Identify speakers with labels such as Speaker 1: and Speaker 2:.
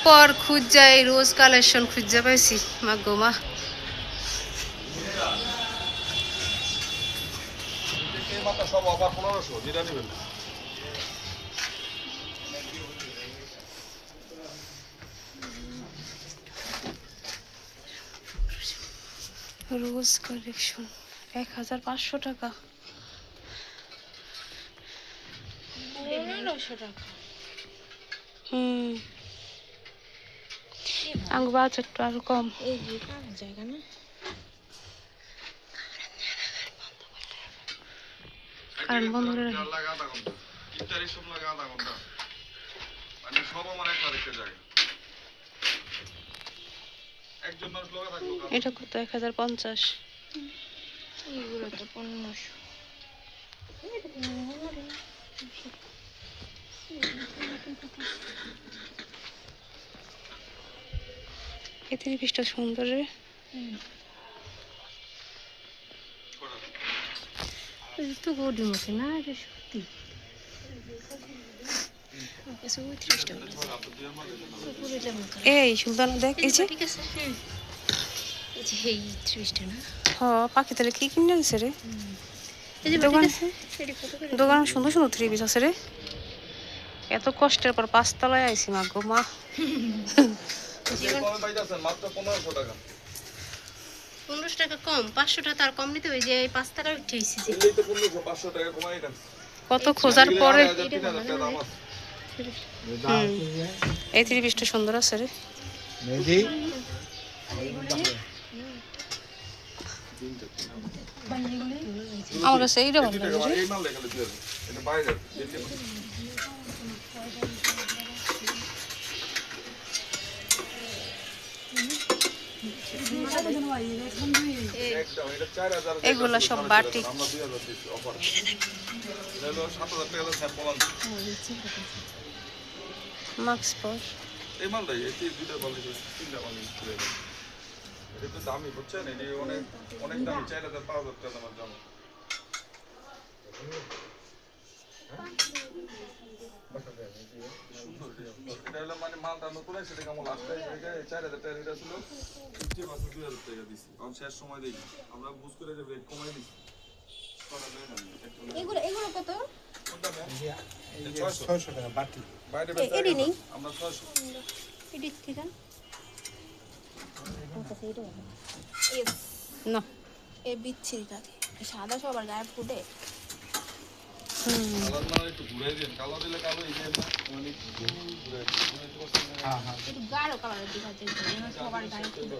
Speaker 1: পর খুঁজাই রোজ কালেকশন খুঁজে পাইছি মা গো মা।
Speaker 2: সব অফার 1500 যেটা নেবেন।
Speaker 1: রোজ কালেকশন 1500 টাকা।
Speaker 3: 900 টাকা।
Speaker 1: আঙ্গ বাজেট আরো কম।
Speaker 3: এই যে কার জায়গা না
Speaker 1: কারণ বন্ধ করে রাখি।
Speaker 2: লাগে আধা ঘন্টা, ইফতারি সব লাগে আধা ঘন্টা, মানে সব আমার একবার একটা জায়গা, একজন মানুষ লগা থাকলো।
Speaker 1: এটা কত? 1050।
Speaker 3: এইগুলো তো 1500।
Speaker 1: এই 30টা সুন্দর রে।
Speaker 3: তো বডি মতো না এটা সত্যি। আচ্ছা 30 টাকা
Speaker 1: এই সুলতানা দেখ এই যে।
Speaker 3: ঠিক আছে। এই যে এই 30 টাকা না।
Speaker 1: হ্যাঁ পাখি তাহলে কি কিনে আনছে রে?
Speaker 3: এই যে ঠিক আছে। এটি কত করে?
Speaker 1: দোকানে সুন্দর সুন্দর 3 পিস আছে রে। এত কষ্টের পর 5 তলায় আইছি মা গো মা।
Speaker 2: জীবন পাইতাছেন মাত্র 1500 টাকা।
Speaker 3: 1500 টাকা কম, 500 টাকা তার কম নিতে হবে যে 5 টাকা উঠেইছি যে।
Speaker 2: এই তো 1500 500 টাকা কমাই দেন।
Speaker 1: কত খোঁজার পরে
Speaker 2: 3000 টাকা দাম আছে।
Speaker 1: এই 3 পিসটা সুন্দর আছে রে।
Speaker 4: মেজি
Speaker 1: আমার কাছে এইটা ভালো লাগে রে।
Speaker 2: এই মাল দেখালে দিয়ে এটা বাইরে একদম এটা 4000
Speaker 1: এগুলা সব বাটি।
Speaker 2: আমরা 2000 দিছি অফার। এটা হলো 7000 টাকা দাম স্যাম্পল আনছি।
Speaker 1: মাক্স পর
Speaker 2: এই মালটাই এই দুইটা বালি তিনটা বালি করে দেন। এটা তো দামি বুঝছেন, এটা অনেক অনেক দামি 4000 5000 টাকা দামের জামা। সুন্দর এটা হলো মানে মালটা নতুন আছে, এটা কেমন লাস্ট টাইম এটা 4000 টাকা এটা ছিল 50% 2000 টাকা দিছি। কারণ শেষ সময় দেই আমরা বুঝ করে যে রেট কমাই দিছি।
Speaker 3: এগুলো কত?
Speaker 2: কোনটা ম্যাম?
Speaker 4: 600 টাকা বাটি।
Speaker 2: বাইরে
Speaker 3: এডি নেই।
Speaker 2: আমরা 600
Speaker 3: এডি ঠিক আছে।
Speaker 1: না
Speaker 3: এ বিচ্ছিরি থাকে। সাদা সবার গায়ে ফুটে।
Speaker 2: কালার মানে একটু ঘুরে দেন, কালো দিলে কালো এই যে না মানে ঘুরে
Speaker 4: হ্যাঁ হ্যাঁ
Speaker 3: একটু গাঢ় কালারের দিকে আছে সবার গায়ে ফুটে।